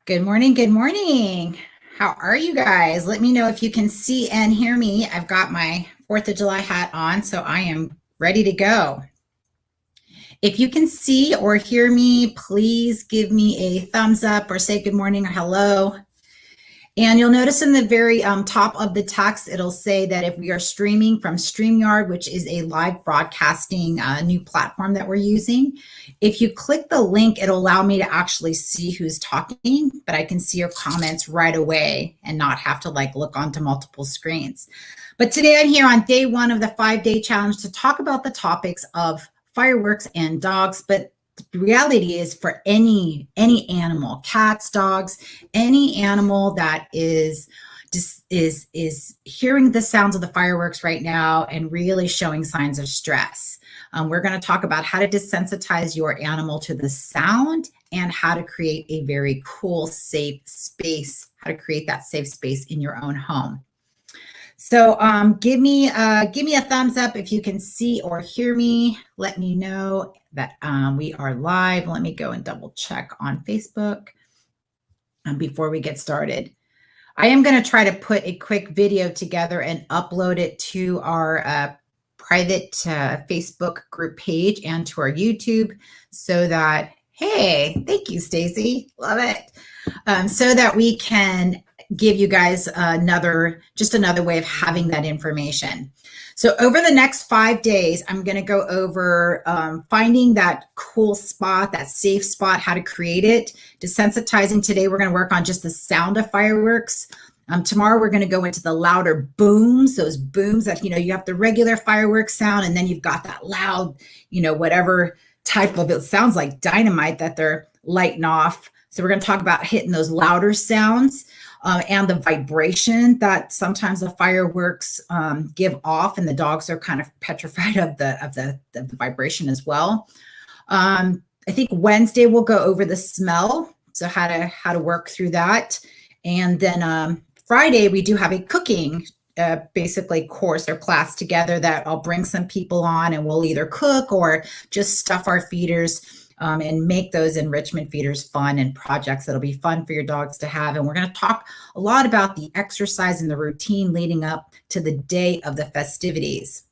Good morning. Good morning. How are you guys? Let me know if you can see and hear me. I've got my 4th of July hat on, so I am ready to go. If you can see or hear me, please give me a thumbs up or say good morning or hello. And you'll notice in the very top of the text, it'll say that if we are streaming from StreamYard, which is a live broadcasting new platform that we're using, if you click the link, it'll allow me to actually see who's talking, but I can see your comments right away and not have to look onto multiple screens. But today I'm here on day 1 of the 5-day challenge to talk about the topics of fireworks and dogs, but the reality is for any animal, cats, dogs, any animal that is hearing the sounds of the fireworks right now and really showing signs of stress. We're going to talk about how to desensitize your animal to the sound and how to create a very cool, safe space, how to create that safe space in your own home. So give me a thumbs up if you can see or hear me. Let me know that we are live. Let me go and double check on Facebook before we get started. I am going to try to put a quick video together and upload it to our private Facebook group page and to our YouTube so that, hey, thank you, Stacy. Love it. So that we can give you guys another way of having that information. So over the next 5 days, I'm going to go over finding that cool spot, that safe spot, how to create it, desensitizing. Today, we're going to work on just the sound of fireworks. Tomorrow, we're going to go into the louder booms, those booms that, you have the regular fireworks sound, and then you've got that loud, whatever type of, it sounds like dynamite that they're lighting off. So we're going to talk about hitting those louder sounds. And the vibration that sometimes the fireworks give off, and the dogs are kind of petrified of the vibration as well. I think Wednesday we'll go over the smell, so how to work through that, and then Friday we do have a cooking basically course or class together that I'll bring some people on, and we'll either cook or just stuff our feeders. And make those enrichment feeders fun and projects that'll be fun for your dogs to have. And we're going to talk a lot about the exercise and the routine leading up to the day of the festivities.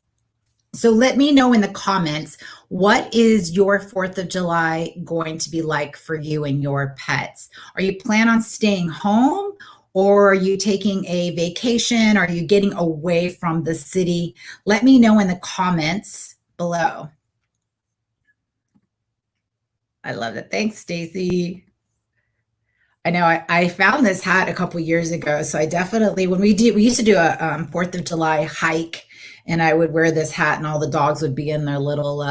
So let me know in the comments, what is your 4th of July going to be like for you and your pets? Are you planning on staying home, or are you taking a vacation? Are you getting away from the city? Let me know in the comments below. I love it. Thanks, Stacy. I know I found this hat a couple years ago. So I definitely, we used to do a 4th of July hike, and I would wear this hat and all the dogs would be in their little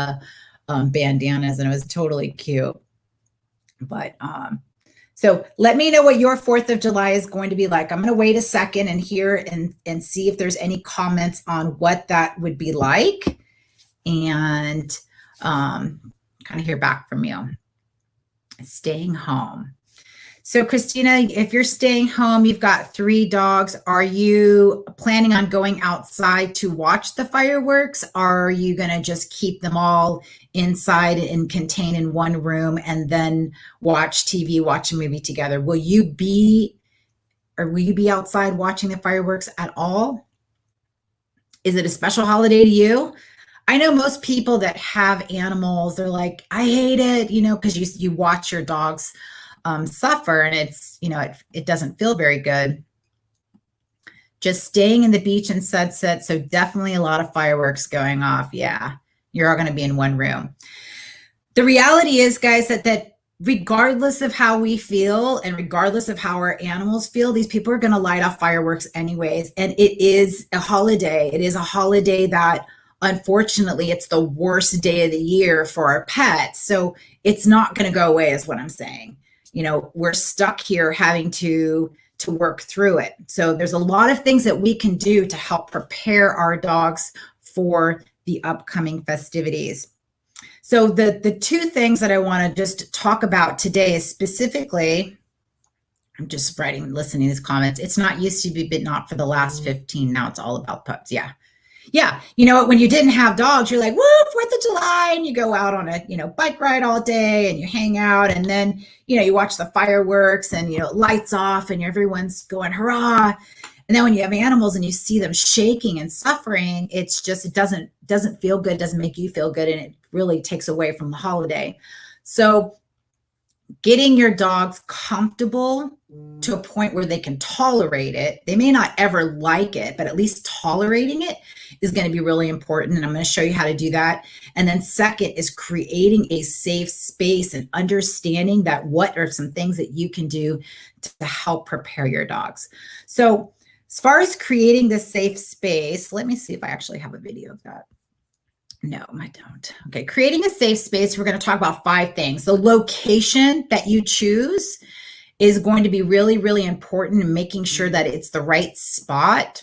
bandanas, and it was totally cute. But so let me know what your 4th of July is going to be like. I'm going to wait a second and hear and see if there's any comments on what that would be like, and kind of hear back from you. Staying home. So Christina, if you're staying home, you've got 3 dogs. Are you planning on going outside to watch the fireworks? Or are you going to just keep them all inside and contained in one room and then watch TV, watch a movie together? Will you be outside watching the fireworks at all? Is it a special holiday to you? I know most people that have animals, they're like, I hate it, because you watch your dogs suffer, and it's, it doesn't feel very good. Just staying in the beach and sunset, so definitely a lot of fireworks going off. Yeah, you're all going to be in one room. The reality is, guys, that regardless of how we feel and regardless of how our animals feel, these people are going to light off fireworks anyways, and it is a holiday. It is a holiday that, unfortunately, it's the worst day of the year for our pets. So it's not going to go away, is what I'm saying. We're stuck here having to work through it. So there's a lot of things that we can do to help prepare our dogs for the upcoming festivities. So the 2 things that I want to just talk about today is specifically, I'm just listening to these comments. It's not used to be, but not for the last 15. Now it's all about pups. Yeah. Yeah. You know, when you didn't have dogs, you're like, woo, 4th of July. And you go out on a, bike ride all day and you hang out. And then, you watch the fireworks and, lights off and everyone's going, hurrah. And then when you have animals and you see them shaking and suffering, it's just, it doesn't feel good, doesn't make you feel good. And it really takes away from the holiday. So getting your dogs comfortable to a point where they can tolerate it. They may not ever like it, but at least tolerating it is going to be really important. And I'm going to show you how to do that. And then second is creating a safe space and understanding that what are some things that you can do to help prepare your dogs. So as far as creating this safe space, let me see if I actually have a video of that. No, I don't. Okay, creating a safe space, we're going to talk about 5 things. The location that you choose is going to be really, really important in making sure that it's the right spot,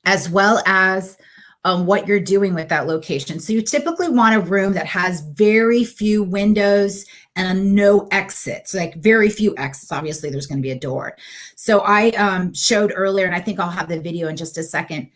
as well as what you're doing with that location. So you typically want a room that has very few windows and no exits, like very few exits. Obviously, there's going to be a door. So I showed earlier, and I think I'll have the video in just a second,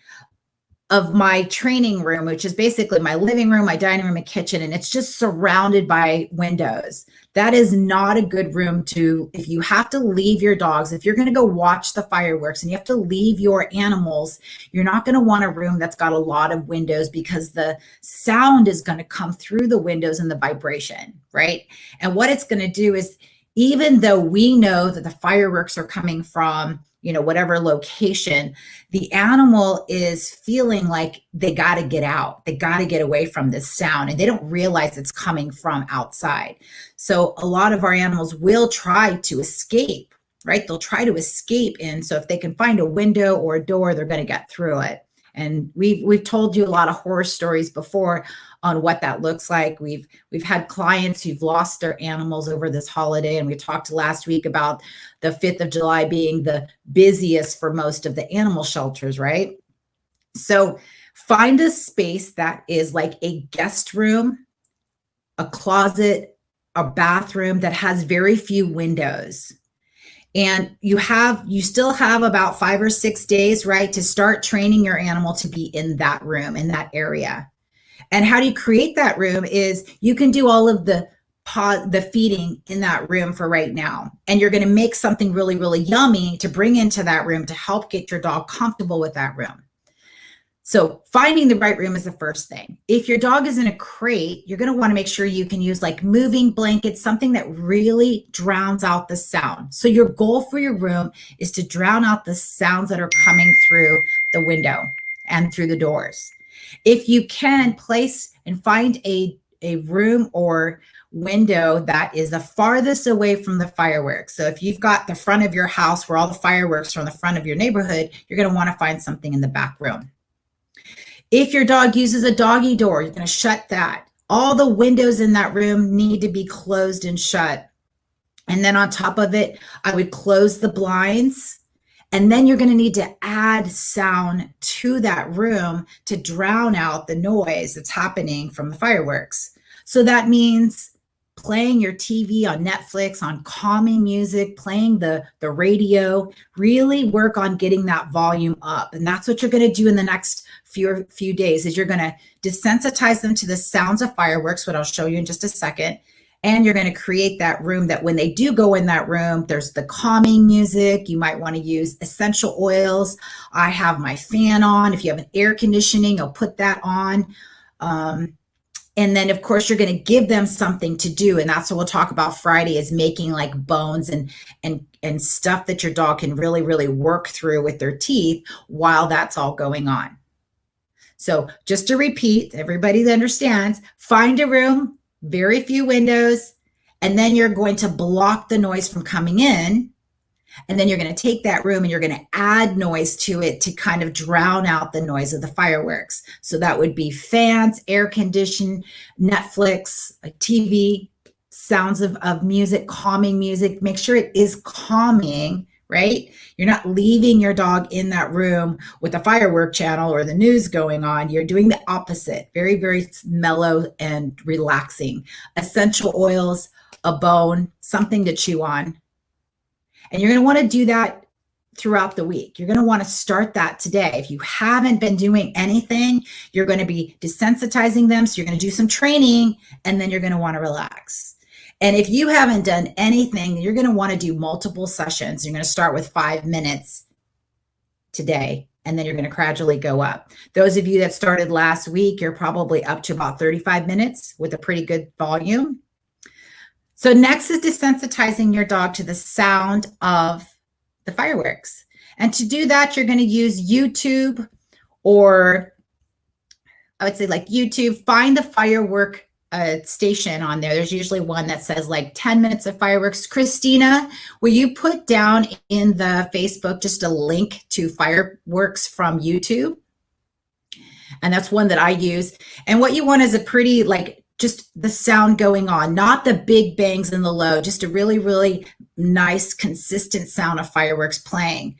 of my training room, which is basically my living room, my dining room, and kitchen, and it's just surrounded by windows. That is not a good room if you have to leave your dogs, if you're going to go watch the fireworks and you have to leave your animals, you're not going to want a room that's got a lot of windows because the sound is going to come through the windows and the vibration, right? And what it's going to do is, even though we know that the fireworks are coming from whatever location, the animal is feeling like they got to get out. They got to get away from this sound, and they don't realize it's coming from outside. So a lot of our animals will try to escape, right? They'll try to escape. And so if they can find a window or a door, they're going to get through it. And we've told you a lot of horror stories before on what that looks like. We've had clients who've lost their animals over this holiday, and we talked last week about the 5th of July being the busiest for most of the animal shelters, right? So find a space that is like a guest room, a closet, a bathroom that has very few windows. And you still have about 5 or 6 days, right, to start training your animal to be in that room, in that area. And how do you create that room is you can do all of the feeding in that room for right now. And you're going to make something really, really yummy to bring into that room to help get your dog comfortable with that room. So finding the right room is the first thing. If your dog is in a crate, you're going to want to make sure you can use like moving blankets, something that really drowns out the sound. So your goal for your room is to drown out the sounds that are coming through the window and through the doors. If you can place and find a room or window that is the farthest away from the fireworks. So if you've got the front of your house where all the fireworks are on the front of your neighborhood, you're going to want to find something in the back room. If your dog uses a doggy door, you're going to shut that. All the windows in that room need to be closed and shut. And then on top of it, I would close the blinds. And then you're going to need to add sound to that room to drown out the noise that's happening from the fireworks. So that means playing your TV on Netflix, on calming music, playing the radio, really work on getting that volume up. And that's what you're going to do in the next few days, is you're going to desensitize them to the sounds of fireworks, what I'll show you in just a second. And you're going to create that room that when they do go in that room, there's the calming music. You might want to use essential oils. I have my fan on. If you have an air conditioning, I'll put that on. And then, of course, you're going to give them something to do. And that's what we'll talk about Friday, is making like bones and stuff that your dog can really, really work through with their teeth while that's all going on. So just to repeat, everybody that understands, find a room, very few windows, and then you're going to block the noise from coming in. And then you're going to take that room and you're going to add noise to it to kind of drown out the noise of the fireworks. So that would be fans, air condition, Netflix, a TV, sounds of music, calming music. Make sure it is calming, right? You're not leaving your dog in that room with a firework channel or the news going on. You're doing the opposite. Very, very mellow and relaxing. Essential oils, a bone, something to chew on. And you're going to want to do that throughout the week. You're going to want to start that today. If you haven't been doing anything, you're going to be desensitizing them. So you're going to do some training and then you're going to want to relax. And if you haven't done anything, you're going to want to do multiple sessions. You're going to start with 5 minutes today, and then you're going to gradually go up. Those of you that started last week, you're probably up to about 35 minutes with a pretty good volume. So next is desensitizing your dog to the sound of the fireworks. And to do that, you're going to use YouTube, or I would say like YouTube, find the firework station on there. There's usually one that says like 10 minutes of fireworks. Christina, will you put down in the Facebook just a link to fireworks from YouTube? And that's one that I use. And what you want is a pretty, like, just the sound going on, not the big bangs and the low, just a really, really nice, consistent sound of fireworks playing.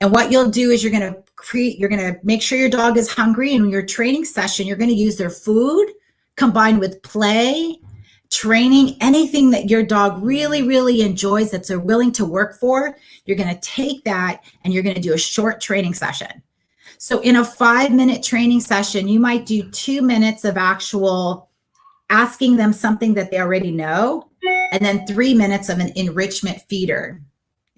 And what you'll do is you're going to make sure your dog is hungry. And in your training session, you're going to use their food combined with play, training, anything that your dog really, really enjoys, that's they're willing to work for. You're going to take that and you're going to do a short training session. So in a 5-minute training session, you might do 2 minutes of actual asking them something that they already know, and then 3 minutes of an enrichment feeder.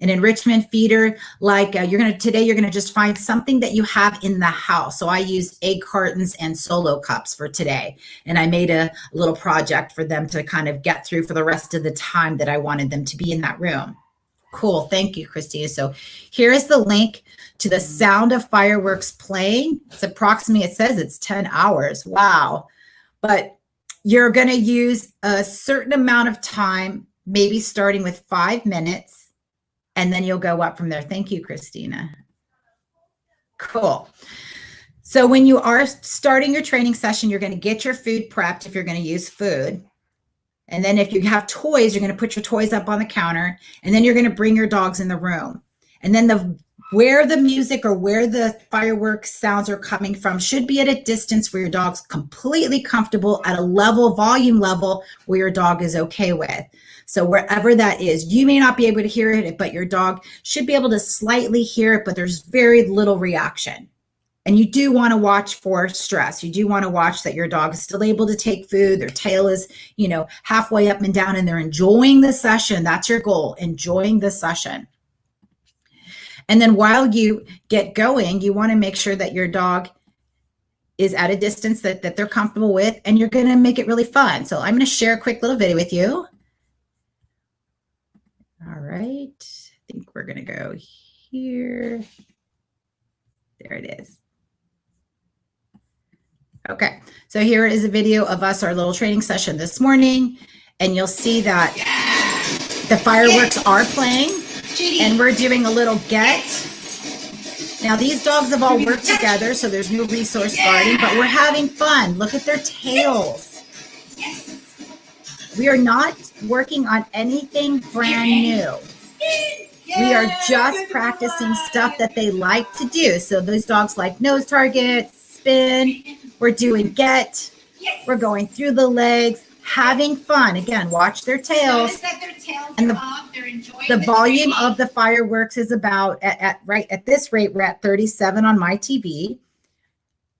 An enrichment feeder, like today you're gonna just find something that you have in the house. So I used egg cartons and solo cups for today. And I made a little project for them to kind of get through for the rest of the time that I wanted them to be in that room. Cool, thank you, Christina. So here is the link to the sound of fireworks playing. It's approximately, it says it's 10 hours, wow. But you're gonna use a certain amount of time, maybe starting with 5 minutes, and then you'll go up from there. Thank you, Christina. Cool. So when you are starting your training session, you're going to get your food prepped if you're going to use food. And then if you have toys, you're going to put your toys up on the counter, and then you're going to bring your dogs in the room. And then where the music or where the fireworks sounds are coming from should be at a distance where your dog's completely comfortable, at a volume level where your dog is okay with. So wherever that is, you may not be able to hear it, but your dog should be able to slightly hear it, but there's very little reaction. And you do want to watch for stress. You do want to watch that your dog is still able to take food. Their tail is, halfway up and down, and they're enjoying the session. That's your goal, enjoying the session. And then while you get going, you want to make sure that your dog is at a distance that they're comfortable with, and you're going to make it really fun. So I'm going to share a quick little video with you. All right, I think we're going to go here. There it is. Okay, so here is a video of us, our little training session this morning, and you'll see that the fireworks are playing, and we're doing a little get. Now these dogs have all worked together, so there's no resource guarding, but we're having fun. Look at their tails. We are not working on anything brand new. We are just practicing stuff that they like to do. So those dogs like nose target, spin, we're doing get, we're going through the legs, having fun. Again, watch their tails. And the volume of the fireworks is about, right at this rate, we're at 37 on my TV.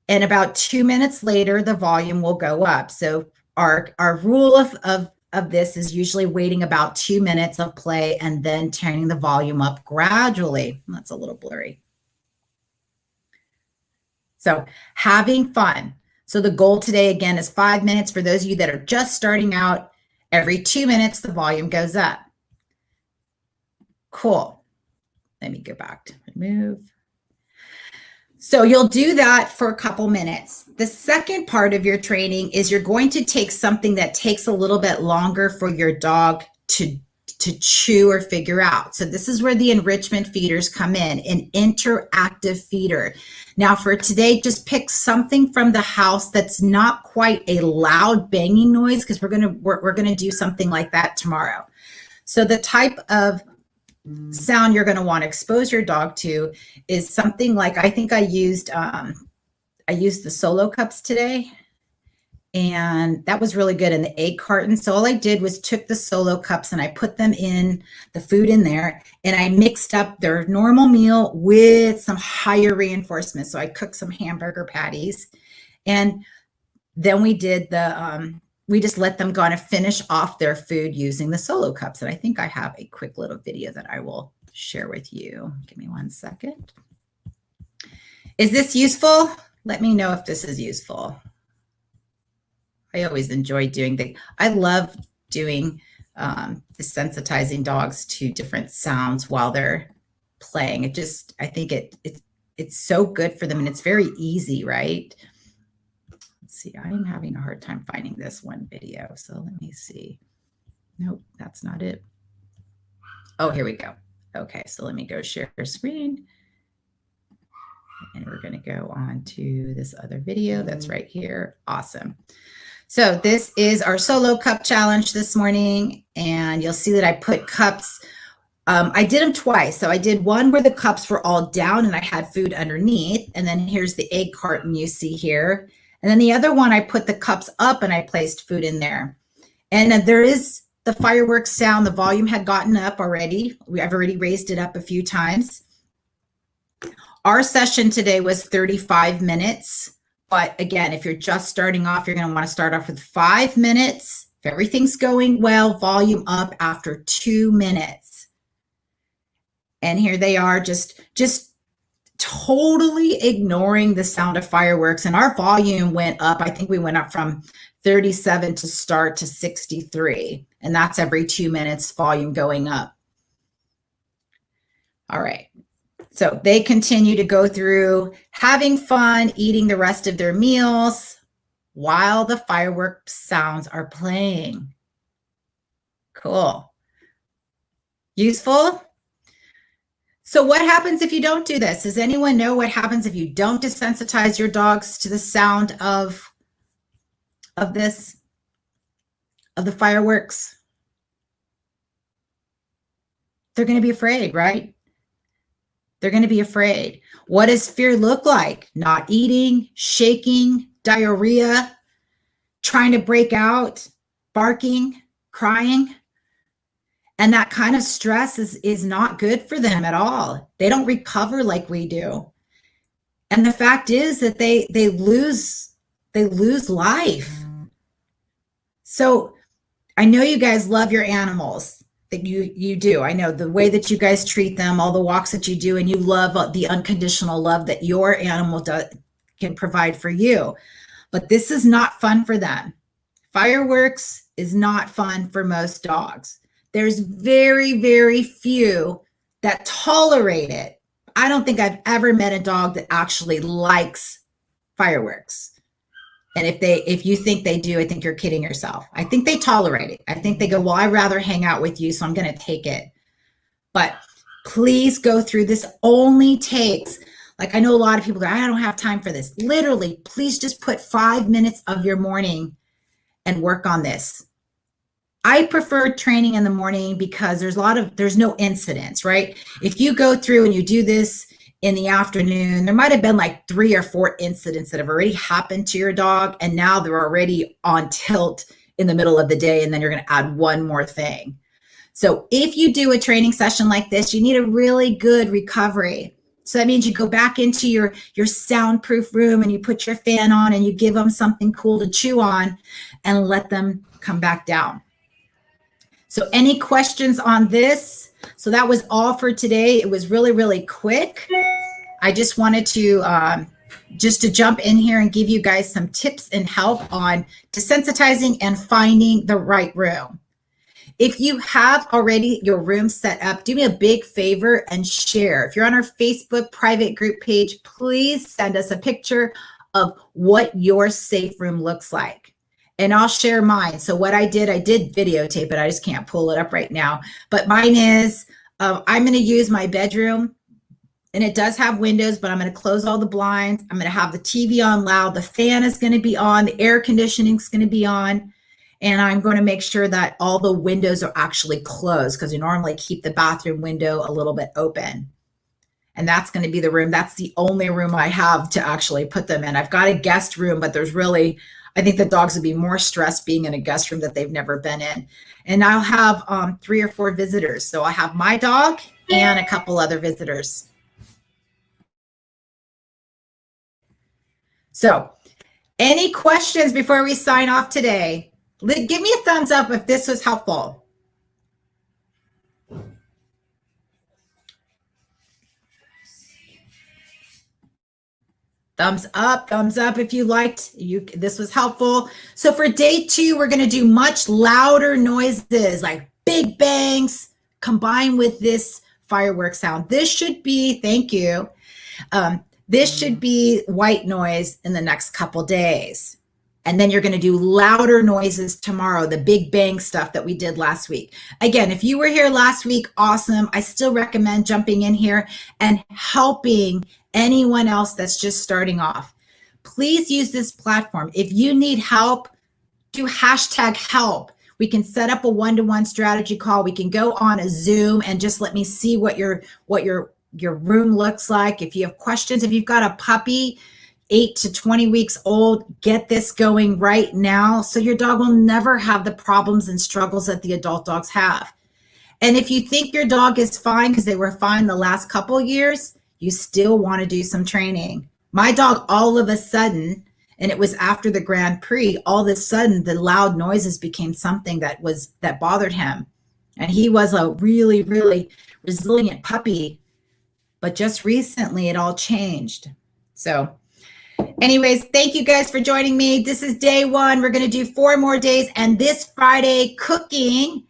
And about 2 minutes later, the volume will go up. So our rule of this is usually waiting about 2 minutes of play and then turning the volume up gradually. That's a little blurry. So having fun. So the goal today, again, is 5 minutes. For those of you that are just starting out, every 2 minutes, the volume goes up. Cool. Let me go back to remove. So you'll do that for a couple minutes. The second part of your training is you're going to take something that takes a little bit longer for your dog to chew or figure out. So this is where the enrichment feeders come in, an interactive feeder. Now for today, just pick something from the house that's not quite a loud banging noise, because we're gonna do something like that tomorrow. So the type of sound you're going to want to expose your dog to is something like, I think I used the solo cups today, And that was really good. And the egg carton. So all I did was took the Solo cups and I put them in the food in there, and I mixed up their normal meal with some higher reinforcement. So I cooked some hamburger patties, and then we did we just let them go and finish off their food using the Solo cups. And I think I have a quick little video that I will share with you. Give me 1 second. Is this useful? Let me know if this is useful. I always enjoy doing I love doing desensitizing dogs to different sounds while they're playing. I think it's so good for them, and it's very easy, right? Let's see, I'm having a hard time finding this one video. So let me see. Nope, that's not it. Oh, here we go. Okay, so let me go share screen. And we're going to go on to this other video that's right here. Awesome. So this is our Solo cup challenge this morning, and you'll see that I put cups. I did them twice. So I did one where the cups were all down and I had food underneath. And then here's the egg carton you see here. And then the other one, I put the cups up and I placed food in there. And there is the fireworks sound. The volume had gotten up already. I've already raised it up a few times. Our session today was 35 minutes. But again, if you're just starting off, you're going to want to start off with 5 minutes. If everything's going well, volume up after 2 minutes. And here they are, just totally ignoring the sound of fireworks. And our volume went up. I think we went up from 37 to start to 63. And that's every 2 minutes, volume going up. All right. So they continue to go through having fun, eating the rest of their meals while the fireworks sounds are playing. Cool. Useful? So what happens if you don't do this? Does anyone know what happens if you don't desensitize your dogs to the sound of the fireworks? They're going to be afraid, right? They're going to be afraid. What does fear look like? Not eating, shaking, diarrhea, trying to break out, barking, crying. And that kind of stress is not good for them at all. They don't recover like we do. And the fact is that they lose life. So I know you guys love your animals. That you do. I know the way that you guys treat them, all the walks that you do, and you love the unconditional love that your animal can provide for you. But this is not fun for them. Fireworks is not fun for most dogs. There's very, very few that tolerate it. I don't think I've ever met a dog that actually likes fireworks. And if you think they do, I think you're kidding yourself. I think they tolerate it. I think they go, well, I'd rather hang out with you, so I'm going to take it. But please go through this. Only takes, like I know a lot of people go, I don't have time for this. Literally, please just put 5 minutes of your morning and work on this. I prefer training in the morning because there's no incidents, right? If you go through and you do this in the afternoon, there might have been like 3 or 4 incidents that have already happened to your dog, and now they're already on tilt in the middle of the day, and then you're going to add one more thing. So if you do a training session like this, you need a really good recovery. So that means you go back into your soundproof room and you put your fan on and you give them something cool to chew on and let them come back down. So any questions on this? So that was all for today. It was really, really quick. I just wanted to jump in here and give you guys some tips and help on desensitizing and finding the right room. If you have already your room set up, do me a big favor and share. If you're on our Facebook private group page, please send us a picture of what your safe room looks like. And I'll share mine. So what I did videotape it. I just can't pull it up right now. But mine is, I'm going to use my bedroom. And it does have windows, but I'm going to close all the blinds. I'm going to have the TV on loud. The fan is going to be on. The air conditioning is going to be on. And I'm going to make sure that all the windows are actually closed, because we normally keep the bathroom window a little bit open. And that's going to be the room. That's the only room I have to actually put them in. I've got a guest room, but there's really, I think the dogs would be more stressed being in a guest room that they've never been in. And I'll have 3 or 4 visitors. So I'll have my dog and a couple other visitors. So any questions before we sign off today? Give me a thumbs up if this was helpful. Thumbs up if you liked this was helpful. So for day 2, we're going to do much louder noises like big bangs combined with this fireworks sound. This should be, thank you. This should be white noise in the next couple days. And then you're going to do louder noises tomorrow, the big bang stuff that we did last week. Again, if you were here last week, awesome. I still recommend jumping in here and helping anyone else that's just starting off. Please use this platform. If you need help, do #help. We can set up a one-to-one strategy call. We can go on a Zoom and just let me see what your room looks like. If you have questions, if you've got a puppy 8 to 20 weeks old, get this going right now so your dog will never have the problems and struggles that the adult dogs have. And if you think your dog is fine because they were fine the last couple years, you still want to do some training. My dog, all of a sudden, and it was after the Grand Prix, all of a sudden the loud noises became something that bothered him. And he was a really, really resilient puppy. But just recently it all changed. So anyways, thank you guys for joining me. This is day 1. We're going to do 4 more days. And this Friday, cooking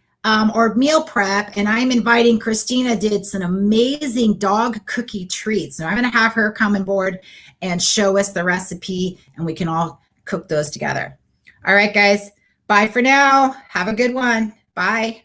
or meal prep. And I'm inviting Christina did some amazing dog cookie treats. So I'm going to have her come on board and show us the recipe and we can all cook those together. All right, guys. Bye for now. Have a good one. Bye.